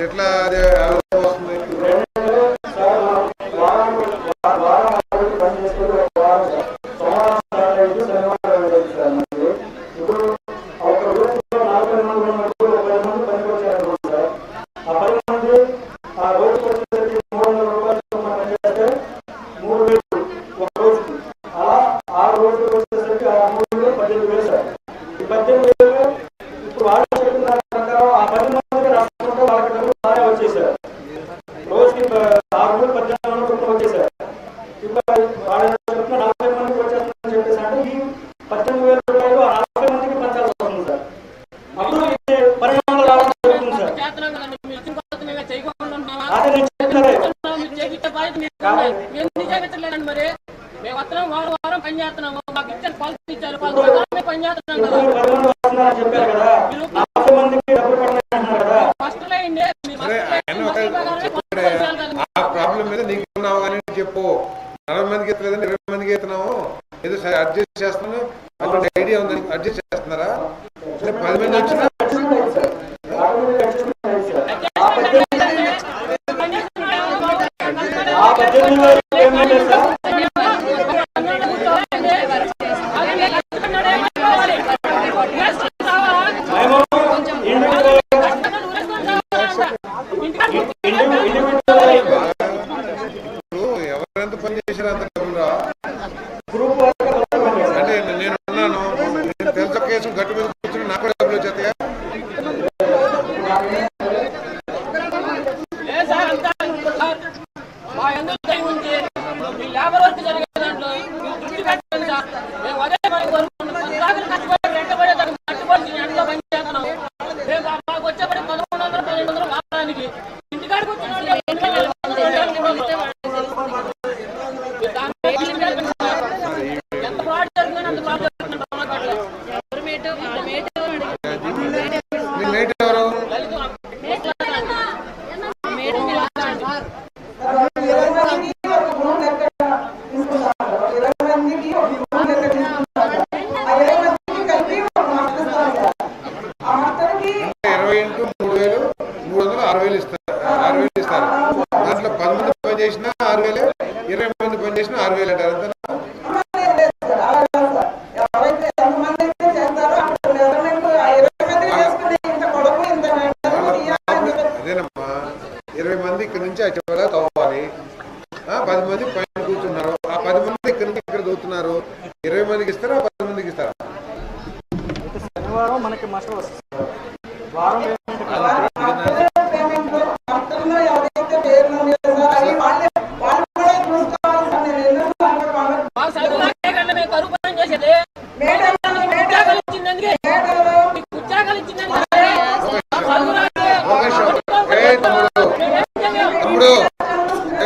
ఎట్లా వస్తుంది? ప్రాబ్లం మీద నీకున్నావు కానీ చెప్పు. 40 మందికి ఎత్తలేదని 20 మందికి ఎత్తున్నావు, ఏదో సరే అడ్జస్ట్ చేస్తున్నాను అటువంటి ఐడియా ఉందని అడ్జస్ట్ చేస్తున్నారా? 10 మంది వచ్చినా ఎవరెంత పని చేసినా అంత డబ్బులు రా. అంటే నేను ఉన్నాను, నేను తెలుస కేసు గట్టు మీద కూర్చుని నాకు కూడా డబ్బులు వచ్చేస్తాయా? దాంట్లో 10 మంది పని చేసినా 6,000, 20 మంది పని చేసినా 6,000 అంటారు. అదేనమ్మా, 20 మంది ఇక్కడ నుంచి అక్కడ తవ్వాలి, 10 మంది పైన కూర్చున్నారు, ఆ 10 మంది ఇక్కడ నుంచి ఇక్కడ దూతున్నారు. 20 మందికి ఇస్తారా, 10 మందికి ఇస్తారా? శనివారం మనకి మాస్టర్ వస్తుంది, వారం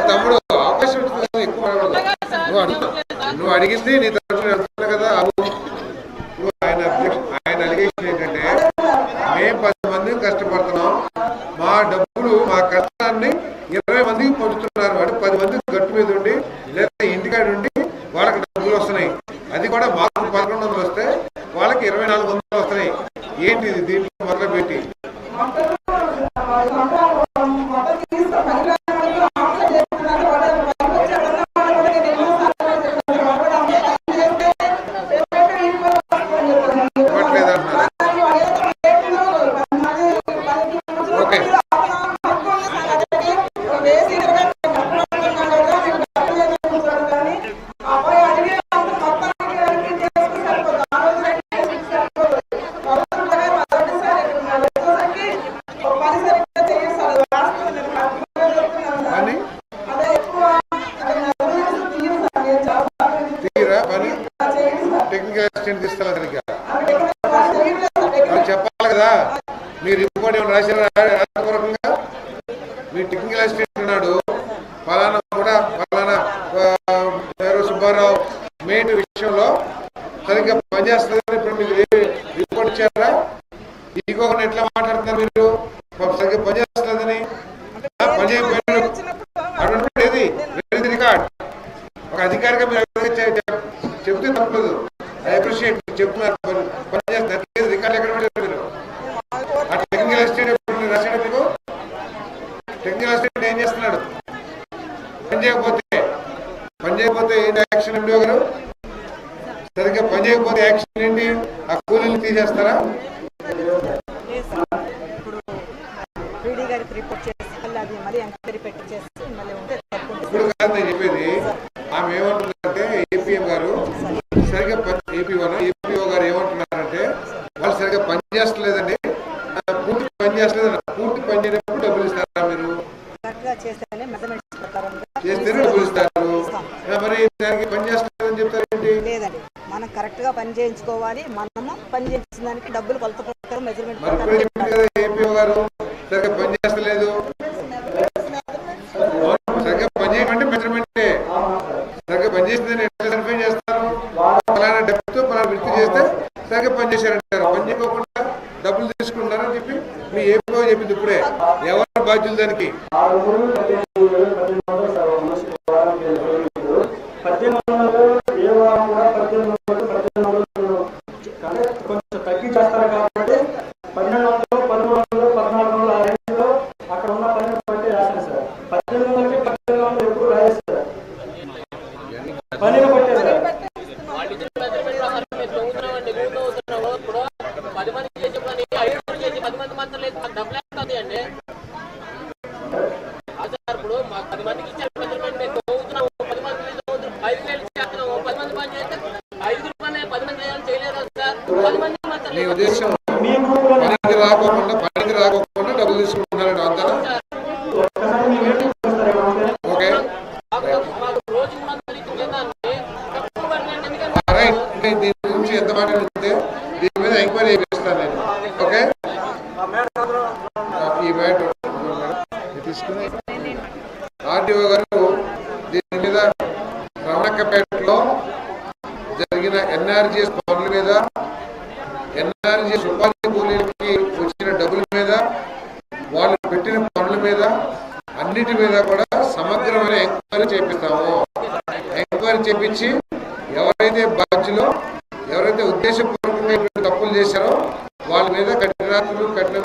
తమ్ముడు అవకాశం ఉంటుంది, ఎక్కువ నువ్వు అడిగింది నీ తరఫున వెళ్తున్నా కదా. ఆయన అలిగేషన్ ఏంటంటే, మేము 10 మందిని కష్టపడుతున్నాం, మా డబ్బులు మా కష్టాన్ని 20 మందికి పంచుతున్నారు. అంటే 10 మంది గట్టు మీద ఉండి లేదా ఇంటికాడ ఉండి వాళ్ళకి డబ్బులు వస్తున్నాయి. అది కూడా మాకు 1100 వస్తే వాళ్ళకి 2400 వస్తున్నాయి. ఏంటి ఇది? దీంట్లో మొదలు పెట్టి టెక్నికల్ అసిస్టెంట్ ఇస్తారు. చెప్పాలి కదా, మీరు రిపోర్ట్ ఏమైనా రాశారా? రాతపూర్వకంగా మీ టెక్నికల్ అసిస్టెంట్ ఉన్నాడు, ఫలానా కూడా ఫలానా సుబ్బారావు మెయిన్ విషయంలో సరిగ్గా పనిచేస్తుందని ఇప్పుడు మీకు రిపోర్ట్ ఇచ్చారా? ఇంకొకరిని ఎట్లా మాట్లాడుతున్నారు మీరు? సరిగ్గా పనిచేస్తుందని పని చేయకపోయినారు అటువంటి ఏది రికార్డ్ ఒక అధికారిగా మీరు చెప్తే తప్పదు. ఐ అప్రిషియేట్ చెప్తున్నారు, పనిచేస్తున్నారు. రికార్డు ఎక్కడ పెట్టారు మీరు? ఆ టెక్నికల్ అసిస్టెంట్ రాశాడు మీకు? టెక్నికల్ అసిస్టెంట్ ఏం చేస్తున్నాడు? పని చేయకపోతే ఏంటి యాక్షన్ ఎండి గారు? సరిగ్గా పని చేయకపోతే యాక్షన్ ఏంటి? ఆ కూలీలు తీసేస్తారా? ఇప్పుడు కాదు నేను చెప్పేది. ఆమె ఏమంటుందంటే ఏపీఎం గారు సరిగ్గా ఏపీఓ గారు ఏమంటున్నారంటే వాళ్ళు సరిగ్గా పని చేస్తలేదండి, పూర్తి పని చేస్తలేదు. పూర్తి పని చేయనప్పుడు డబ్బులు ఇస్తారా? మీరు చేస్తేనే డబ్బులు ఇస్తారు. మరి దానికి పని చేస్తలేదని చెప్తారేంటి? లేదండి, మనం కరెక్ట్ గా పని చేయించుకోవాలి. మనము పని చేసిన దానికి డబ్బులు కొలత ప్రకారం మెజర్మెంట్. మరి ఇప్పుడే చెప్పింది కదా ఏపీఓ గారు సరిగ్గా పని చేస్తలేదు. సరిగ్గా పని చేయమంటే మెజర్మెంటే. సరిగ్గా పని చేసిందని ఎట్లా సరిఫై చేస్తారు? పలానా డబ్బుతో పలానా వృత్తి చేస్తే సరిగ్గా పని చేశారంటారు. పని చేయకుండా డబ్బులు తీసుకుంటారని చెప్పి మీ ఏపీఓ చెప్పింది. ఇప్పుడే ఎవరు బాధ్యులు దానికి? కొంచెం తగ్గించేస్తారు కాబట్టి 1200, 1300, 1400 ఆ రేంజ్లో అక్కడ ఉన్న పని బట్టి రాశాను సార్. 1800కి 1800 ఎప్పుడు రాలేదు సార్. పనిని బట్టే సార్. నీ ఉద్దేశం పనికి రాకోకుండా డబ్బులు తీసుకుంటున్నారండి అంతా? Okay right. దీని గురించి ఎంత మాట ఉంటే దీని మీద ఎంక్వైరీ చేపిస్తాను నేను. ఓకే ఈ మ్యాటర్ తీసుకుని ఆర్టీఓ గారు దీని మీద రమణక్కపేటలో జరిగిన ఎన్ఆర్జీఎస్ పనుల మీద, ఎన్ఆర్జీఎస్ ఉపాధి కూలీలకి వచ్చిన డబ్బుల మీద, వాళ్ళు పెట్టిన పనుల మీద, అన్నిటి మీద కూడా సమగ్రమైన ఎంక్వైరీ చేపిస్తాము. ఎంక్వైరీ చేపించి ఎవరైతే బాధ్యులో, ఎవరైతే ఉద్దేశపూర్వకంగా తప్పులు చేశారో వాళ్ళ మీద కఠిన